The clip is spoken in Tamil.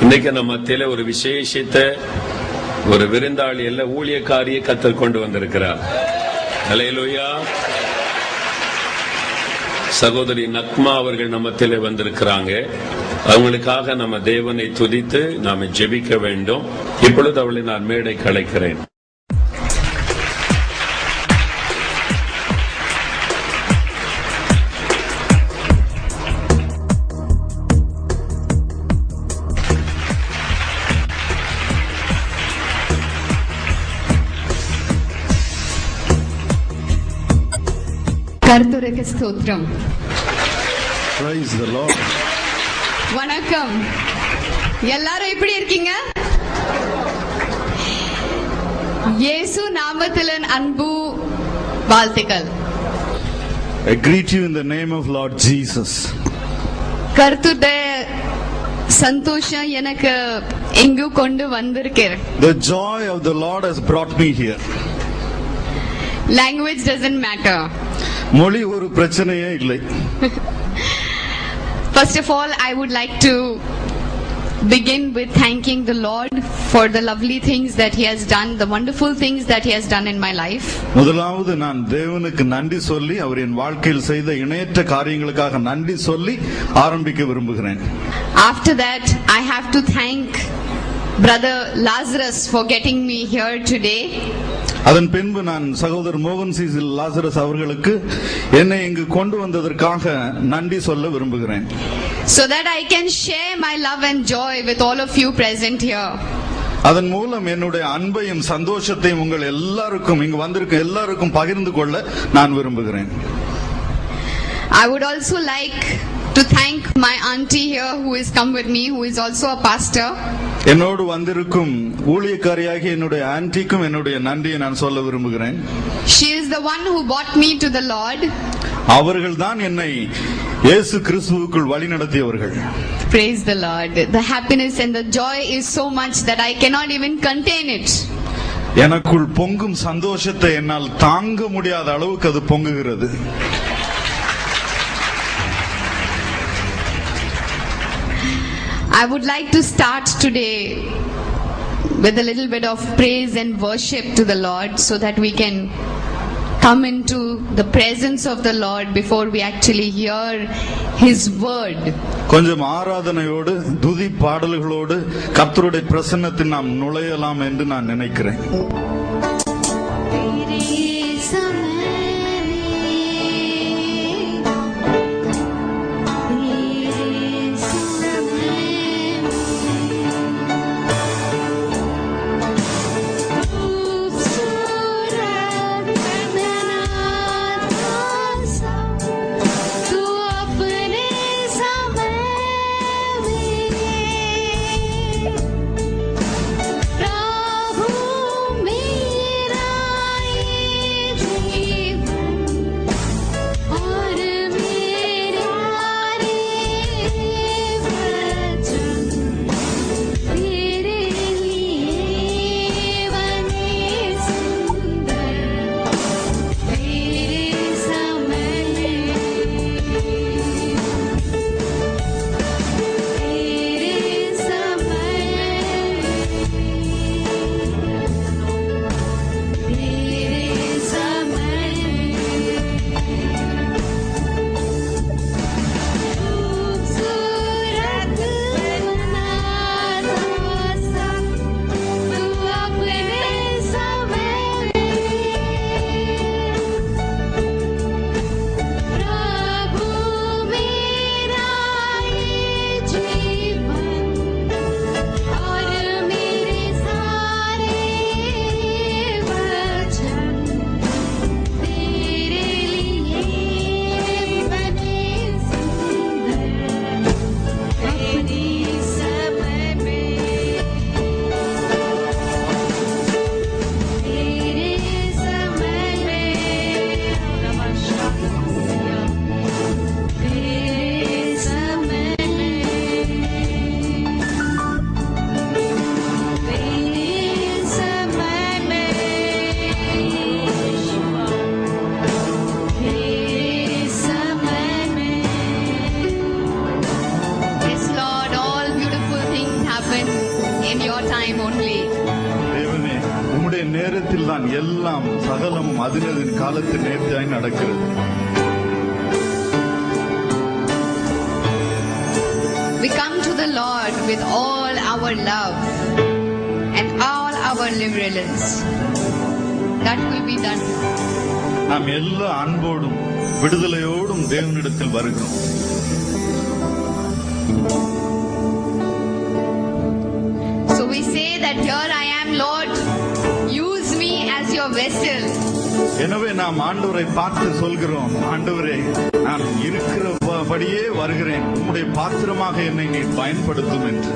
இன்னைக்கு நம்ம மத்தியில ஒரு விசேஷத்தை, ஒரு விருந்தாளி அல்ல, ஊழியக்காரியை கர்த்தர் கொண்டு வந்திருக்கிறார். அல்லேலூயா. சகோதரி நக்மா அவர்கள் நம்ம மத்தியில வந்திருக்கிறாங்க. அவங்களுக்காக நம்ம தேவனை துதித்து நாம ஜெபிக்க வேண்டும். இப்பொழுது அவளை நான் மேடைக்கு அழைக்கிறேன். கர்த்தருக்கு ஸ்தோத்திரம். Praise the Lord. வணக்கம். எல்லாரும் எப்படி இருக்கீங்க? இயேசு நாமத்தில் அன்பு வாழ்த்துக்கள். I greet you in the name of Lord Jesus. கர்த்தருடைய சந்தோஷம் எனக்கு எங்கு கொண்டு வந்திருக்கிறார். The joy of the Lord has brought me here. Language doesn't matter. மொழி ஒரு பிரச்சனையே இல்லை. First of all, I would like to begin with thanking the Lord for the lovely things that He has done, the wonderful things that He has done in my life. முதலாவது நான் தேவனுக்கு நன்றி சொல்லி அவர் என் வாழ்க்கையில் செய்த இணையற்ற காரியங்களுக்காக நன்றி சொல்லி ஆரம்பிக்க விரும்புகிறேன். After that, I have to thank Brother Lazarus for getting me here today. அதன் பின்பு நான் சகோதரர் மோகன் சீசில் லாசரஸ் அவர்களுக்கு என்னை இங்கு கொண்டு வந்ததற்காக நன்றி சொல்ல விரும்புகிறேன். So that I can share my love and joy with all of you present here. அதன் மூலம் என்னுடைய அன்பையும் சந்தோஷத்தையும் உங்கள் எல்லாருக்கும் இங்கு வந்திருக்கும் எல்லாருக்கும் பகிர்ந்து கொள்ள நான் விரும்புகிறேன். I would also like to thank my auntie here who is come with me, who is also a pastor. என்னோடு வந்திருக்கும் ஊழியக்காரியாகிய என்னுடைய ஆன்டிக்கும் என்னுடைய நன்றியை நான் சொல்ல விரும்புகிறேன். She is the one who brought me to the Lord. அவர்கள்தான் என்னை இயேசு கிறிஸ்துவுக்குள் வழிநடத்தியவர்கள். Praise the Lord. The happiness and the joy is so much that I cannot even contain it. எனக்குள் பொங்கும் சந்தோஷத்தை என்னால் தாங்க முடியாத அளவுக்கு அது பொங்குகிறது. I would like to start today with a little bit of praise and worship to the Lord so that we can come into the presence of the Lord before we actually hear His word. கொஞ்சம் ஆராதனையோடு துதி பாடல்களோடு கர்த்தருடைய பிரசன்னத்தில் நாம் நுழையலாம் என்று நான் நினைக்கிறேன். சகலமும் அதினதின் காலத்தில் நேர்த்தியாய் நடக்கிறது. We come to the Lord with all our love and all our liberalness. That will be done. நாம் எல்லா அன்போடும் விடுதலையோடும் தேவனிடத்தில் வருகிறோம். So we say that here I am, Lord, use me as your vessel. எனவே நாம் ஆண்டவரை பார்த்து சொல்கிறோம், ஆண்டவரே, நான் இருக்கிறபடியே வருகிறேன், உம்முடைய பாத்திரமாக என்னை நீர் பயன்படுத்தும் என்று.